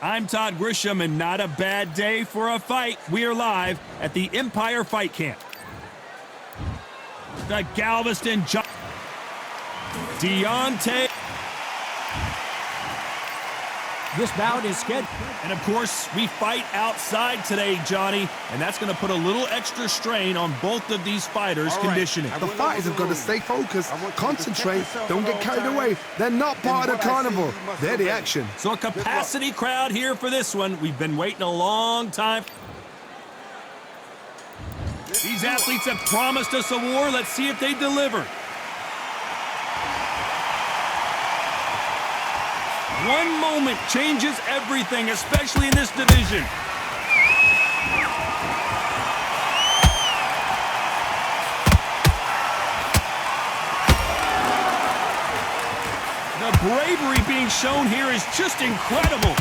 I'm Todd Grisham, and not a bad day for a fight. We are live at the Empire Fight Camp. The Galveston Deontay. This bout is scheduled. And, of course, we fight outside today, Johnny, and that's going to put a little extra strain on both of these fighters' conditioning. The fighters have got to stay focused, concentrate, don't get carried away. They're not part of the carnival. They're the action. So a capacity crowd here for this one. We've been waiting a long time. These athletes have promised us a war. Let's see if they deliver. One moment changes everything, especially in this division. The bravery being shown here is just incredible.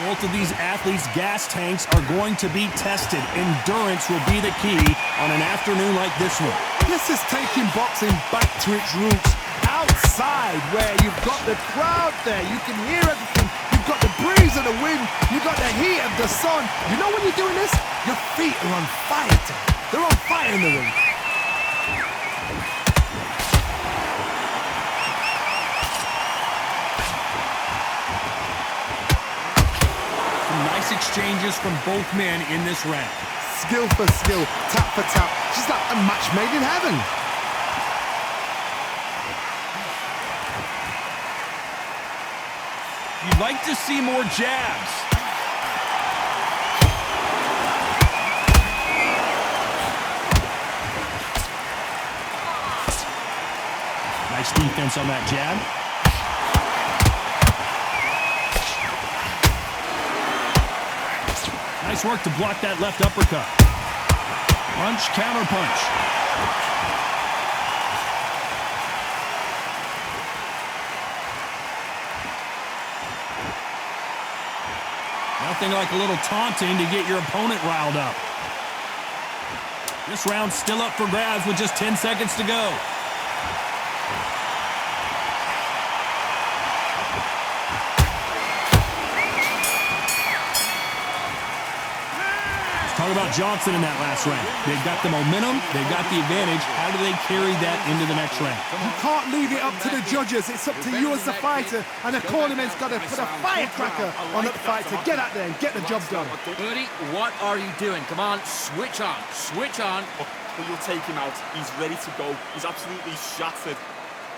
Both of these athletes' gas tanks are going to be tested. Endurance will be the key on an afternoon like this one. This is taking boxing back to its roots. Outside, where you've got the crowd there, you can hear everything. You've got the breeze of the wind, you've got the heat of the sun. You know when you're doing this? Your feet are on fire. They're on fire in the ring. Nice exchanges from both men in this round. Skill for skill, tap for tap. Just like a match made in heaven. You'd like to see more jabs. Nice defense on that jab. Nice work to block that left uppercut. Punch, counter punch. Nothing like a little taunting to get your opponent riled up. This round's still up for grabs with just 10 seconds to go. Talk about Johnson in that last round. They've got the momentum, they've got the advantage. How do they carry that into the next round? You can't leave it up to the judges. It's up to you as the fighter, and the cornerman's got to put a firecracker on that fighter. Get out there and get the job done. Bertie, what are you doing? Come on, switch on. Switch on. But you'll take him out. He's ready to go. He's absolutely shattered.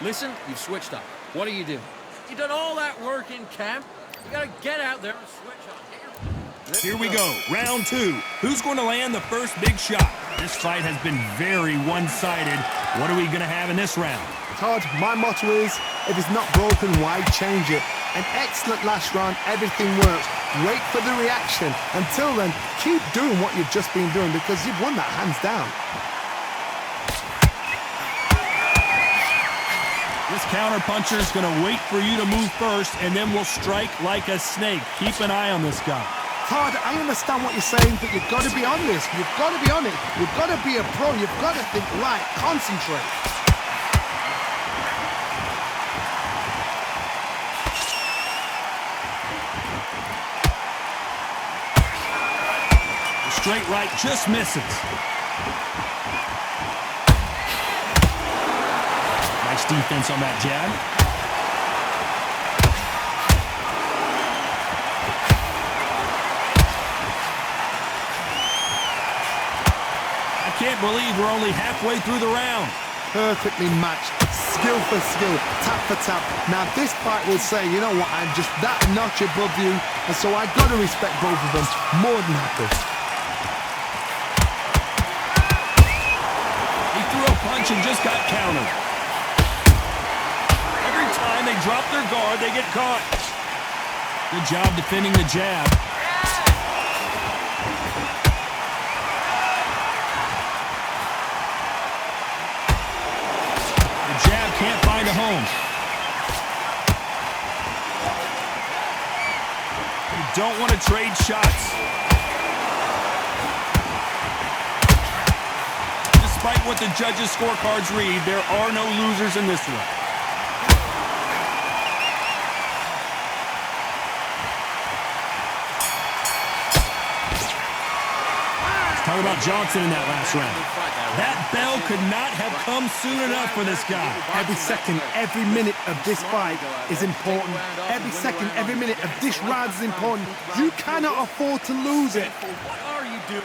Listen, you've switched up. What are you doing? You've done all that work in camp. You got to get out there and switch on. Here we go, round two. Who's going to land the first big shot? This fight has been very one-sided. What are we going to have in this round? Todd, my motto is, if it's not broken, why change it? An excellent last round, everything works. Wait for the reaction. Until then, keep doing what you've just been doing because you've won that hands down. This counter-puncher is going to wait for you to move first, and then will strike like a snake. Keep an eye on this guy. Todd, I understand what you're saying, but you've got to be on this. You've got to be on it. You've got to be a pro. You've got to think right. Concentrate. The straight right just misses. Nice defense on that jab. Can't believe we're only halfway through the round. Perfectly matched, skill for skill, tap for tap. Now this fight will say, you know what, I'm just that notch above you, and so I got to respect both of them more than happy. He threw a punch and just got countered. Every time they drop their guard, they get caught. Good job defending the jab. Can't find a home. You don't want to trade shots. Despite what the judges' scorecards read, there are no losers in this one. Talk about Johnson in that last round. That bell could not have come soon enough for this guy. Every second, every minute of this fight is important. Every second, every minute of this round is important. You cannot afford to lose it. What are you doing?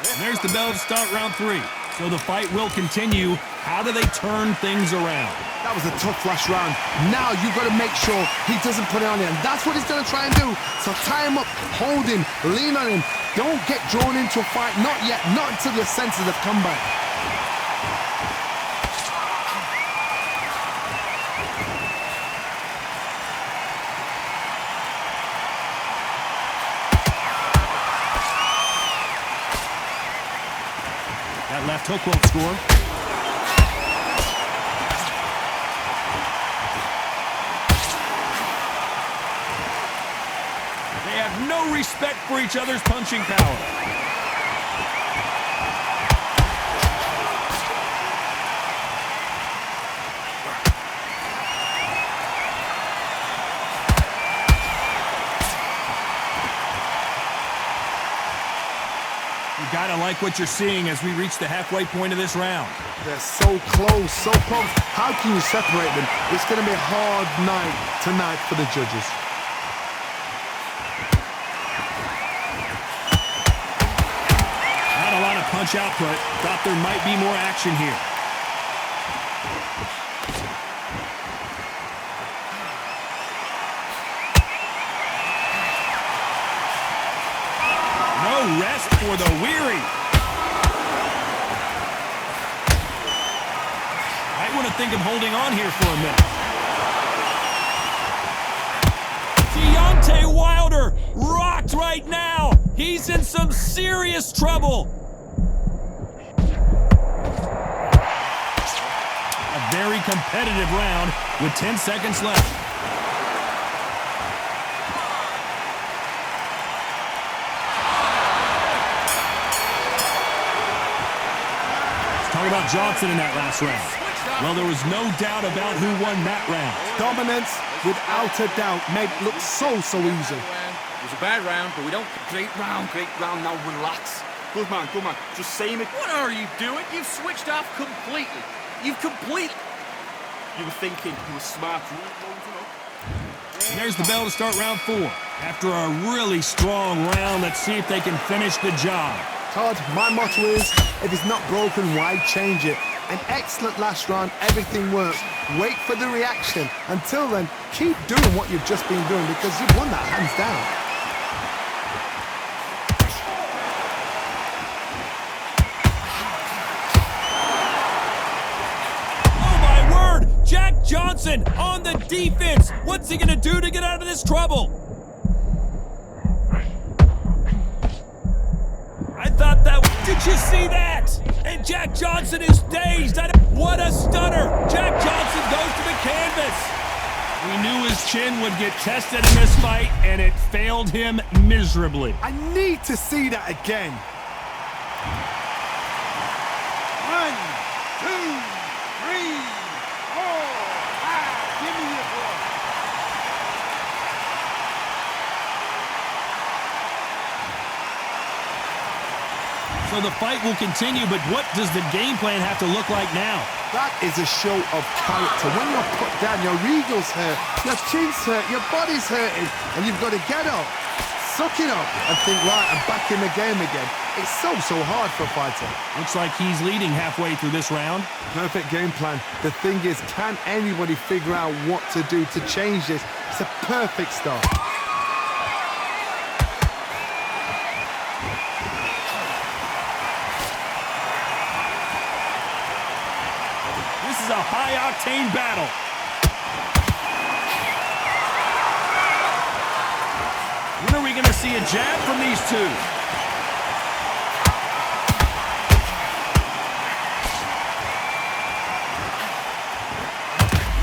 And there's the bell to start round 3. So the fight will continue. How do they turn things around? That was a tough last round. Now you've got to make sure he doesn't put it on him. And that's what he's going to try and do. So tie him up, hold him, lean on him. Don't get drawn into a fight. Not yet. Not until your senses have come back. That left hook won't score. They have no respect for each other's punching power. You gotta like what you're seeing as we reach the halfway point of this round. They're so close, so close. How can you separate them? It's going to be a hard night tonight for the judges. Not a lot of punch output. Thought there might be more action here. No rest for the weary. Might want to think of holding on here for a minute. Deontay Wilder rocked right now. He's in some serious trouble. A very competitive round with 10 seconds left. Talk about Johnson in that last round. Well, there was no doubt about who won that round. Dominance, without a doubt, made it look so easy. It was a bad round, but we don't... Great round. Now relax. Good man. Just saying it. What are you doing? You've switched off completely. You've completely... You were thinking. You were smart. You And there's the bell to start round 4. After a really strong round, let's see if they can finish the job. Todd, my motto is, if it's not broken, why change it? An excellent last round, everything works. Wait for the reaction. Until then, keep doing what you've just been doing because you've won that hands down. Oh my word! Jack Johnson on the defense! What's he gonna do to get out of this trouble? I thought that... Did you see that? And Jack Johnson is dazed. What a stunner! Jack Johnson goes to the canvas. We knew his chin would get tested in this fight, and it failed him miserably. I need to see that again. 1, 2, 3, 4, 5. Give me your blood. So the fight will continue, but what does the game plan have to look like now? That is a show of character. When you're put down, your eagles hurt, your chin's hurt, your body's hurting, and you've got to get up, suck it up, and think, right, I'm back in the game again. It's so hard for a fighter. Looks like he's leading halfway through this round. Perfect game plan. The thing is, can anybody figure out what to do to change this? It's a perfect start. This is a high-octane battle. When are we going to see a jab from these two?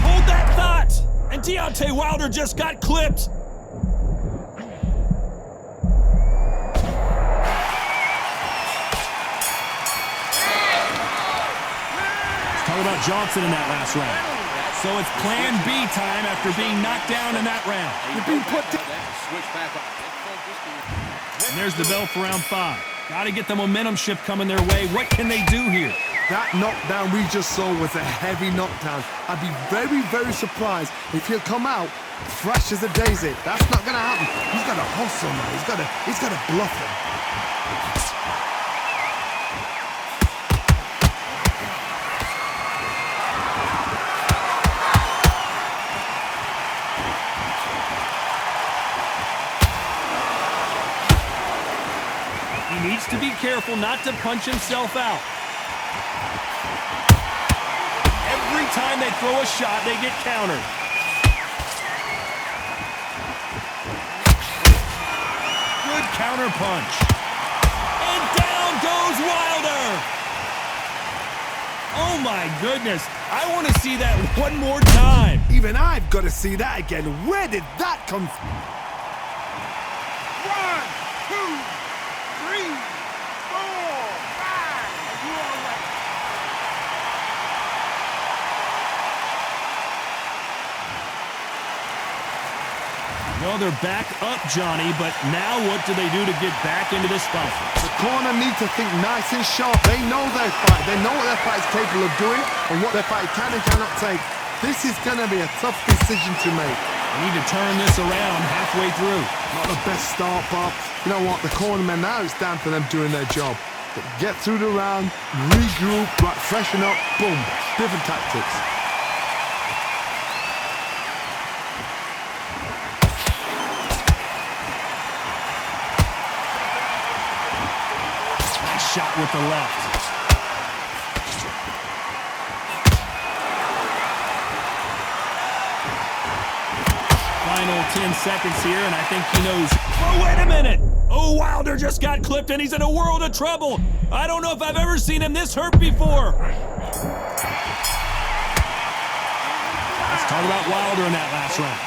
Hold that thought! And Deontay Wilder just got clipped. Talk about Johnson in that last round. So it's plan B time after being knocked down in that round. You've been put down. Switch back on. And there's the bell for round 5. Got to get the momentum shift coming their way. What can they do here? That knockdown we just saw was a heavy knockdown. I'd be very, very surprised if he'll come out fresh as a daisy. That's not going to happen. He's got to hustle now. He's got to bluff him. He needs to be careful not to punch himself out. Every time they throw a shot, they get countered. Good counter punch. And down goes Wilder. Oh my goodness. I want to see that one more time. Even I've got to see that again. Where did that come from? 1, 2, 3, 4, 5. You all right? No, they're back up, Johnny, but now what do they do to get back into this fight? The corner need to think nice and sharp. They know their fight. They know what their fight is capable of doing and what their fight can and cannot take. This is going to be a tough decision to make. They need to turn this around halfway through. Not the best start, Bob. You know what? The cornermen now, it's down to them doing their job. But get through the round, regroup, right, freshen up, boom. Different tactics. Nice shot with the left. Final 10 seconds here, and I think he knows. Oh, wait a minute! Oh, Wilder just got clipped, and he's in a world of trouble. I don't know if I've ever seen him this hurt before. Let's talk about Wilder in that last round.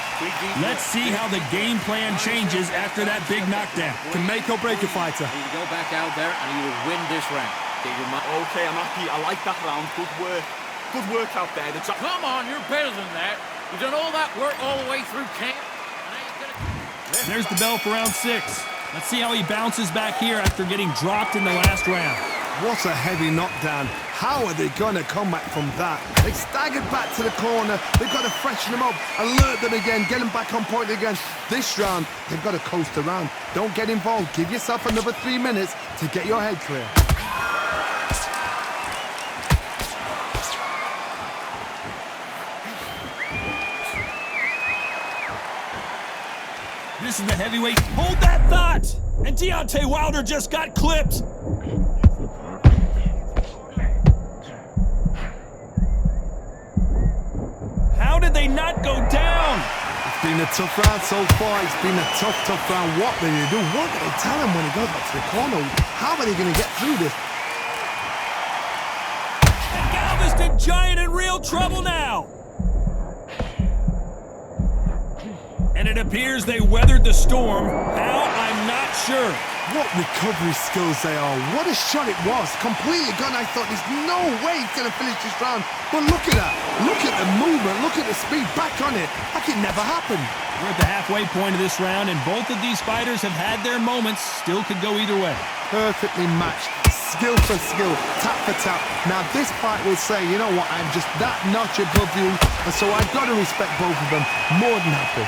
Let's see how the game plan changes after that big knockdown. Can make or break a fighter. You need to go back out there and you will win this round. Get your mind. Okay, I'm happy. I like that round. Good work. Good work out there. Come on, you're better than that. You've done all that work all the way through camp. And now you're gonna... There's the bell for round 6. Let's see how he bounces back here after getting dropped in the last round. What a heavy knockdown. How are they going to come back from that? They staggered back to the corner. They've got to freshen them up, alert them again, get them back on point again. This round, they've got to coast around. Don't get involved. Give yourself another 3 minutes to get your head clear. This is the heavyweight. Hold that thought! And Deontay Wilder just got clipped. How did they not go down? It's been a tough round so far. It's been a tough round. What do they do? What do they tell him when he goes back to the corner? How are they going to get through this? And Galveston Giant in real trouble now. And it appears they weathered the storm. How? I'm not sure. What recovery skills they are. What a shot it was. Completely gone. I thought there's no way he's going to finish this round. But look at that. Look at the movement. Look at the speed. Back on it. Like it never happened. We're at the halfway point of this round, and both of these fighters have had their moments. Still could go either way. Perfectly matched. Skill for skill. Tap for tap. Now this fight will say, you know what, I'm just that notch above you. And so I've got to respect both of them. More than happy.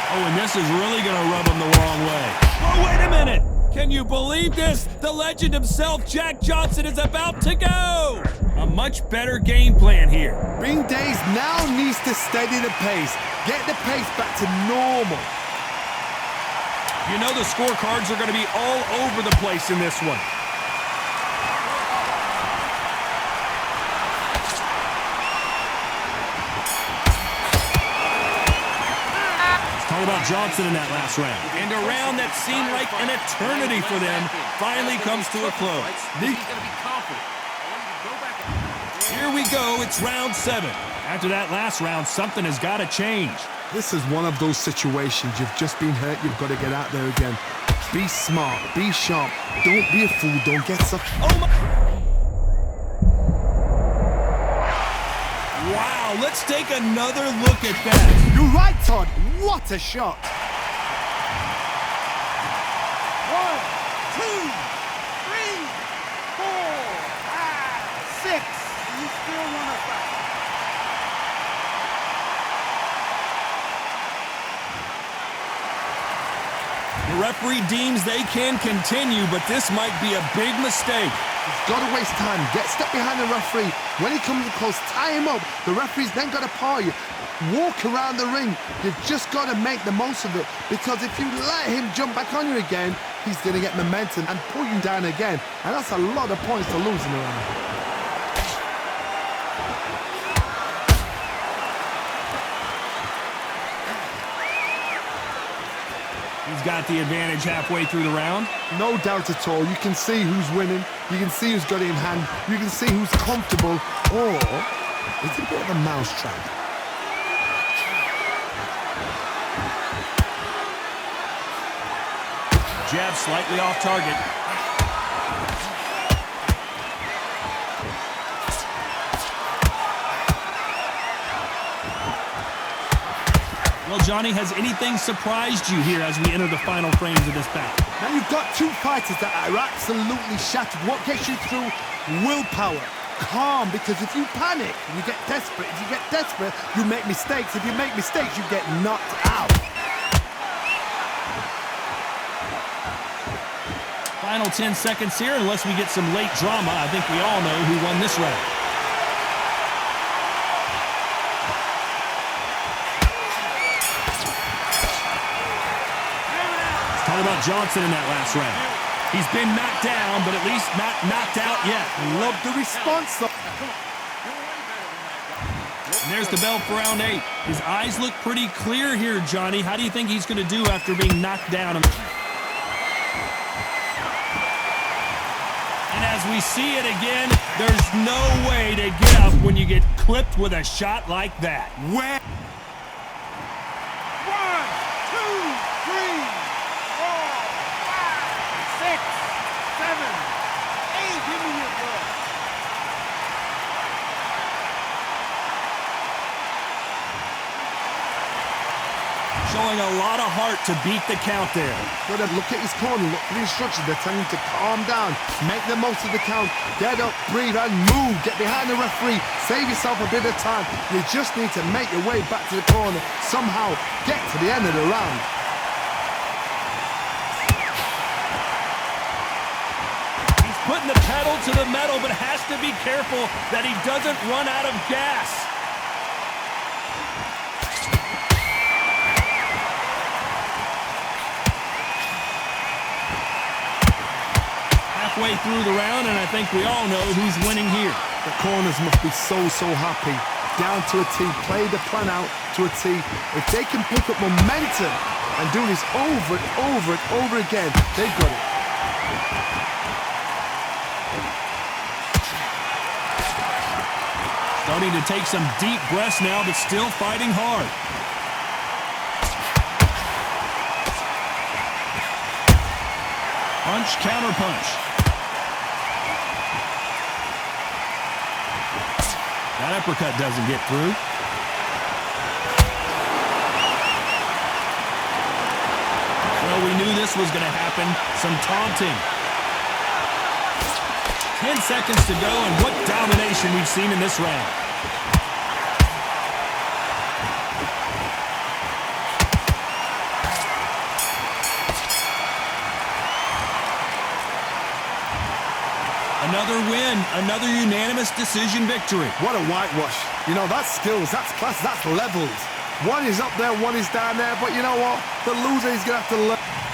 Oh, and this is really going to rub him the wrong way. Oh, wait a minute! Can you believe this? The legend himself, Jack Johnson, is about to go! A much better game plan here. Bing Days now needs to steady the pace. Get the pace back to normal. You know the scorecards are going to be all over the place in this one. Talk about Johnson in that last round. And a round that seemed like an eternity for them finally comes to a close. Here we go, it's round 7. After that last round, something has got to change. This is one of those situations. You've just been hurt, you've got to get out there again. Be smart, be sharp, don't be a fool, don't get stuck. Oh my... Wow, let's take another look at that. You're right, Todd. What a shot. The referee deems they can continue, but this might be a big mistake. He's got to waste time. Get step behind the referee. When he comes close, tie him up. The referee's then got to paw you. Walk around the ring. You've just got to make the most of it, because if you let him jump back on you again, he's going to get momentum and pull you down again. And that's a lot of points to lose in the round. He's got the advantage halfway through the round. No doubt at all. You can see who's winning. You can see who's got it in hand. You can see who's comfortable. Or it's a bit of a mousetrap. Jab slightly off target. Well, Johnny, has anything surprised you here as we enter the final frames of this bout? Now you've got two fighters that are absolutely shattered. What gets you through? Willpower. Calm, because if you panic, you get desperate. If you get desperate, you make mistakes. If you make mistakes, you get knocked out. Final 10 seconds here, unless we get some late drama. I think we all know who won this round. Talk about Johnson in that last round. He's been knocked down, but at least not knocked out yet. Love the response. And there's the bell for round 8. His eyes look pretty clear here, Johnny. How do you think he's going to do after being knocked down? And as we see it again, there's no way to get up when you get clipped with a shot like that. Where? 1, 2, 3, 4, 5, 6, 7, 8. Showing a lot of heart to beat the count there. Got to look at his corner, look for the instructions. They're telling him to calm down, make the most of the count, get up, breathe, and move. Get behind the referee, save yourself a bit of time. You just need to make your way back to the corner, somehow get to the end of the round. He's putting the pedal to the metal, but has to be careful that he doesn't run out of gas. Halfway through the round, and I think we all know who's winning here. The corners must be so happy. Down to a T, play the plan out to a T. If they can pick up momentum and do this over and over and over again, they've got it. Starting to take some deep breaths now, but still fighting hard. Punch, counter punch. That uppercut doesn't get through. Well, we knew this was going to happen. Some taunting. 10 seconds to go, and what domination we've seen in this round. Another win, another unanimous decision victory. What a whitewash. You know, that's skills, that's class, that's levels. One is up there, one is down there, but you know what? The loser is going to have to learn.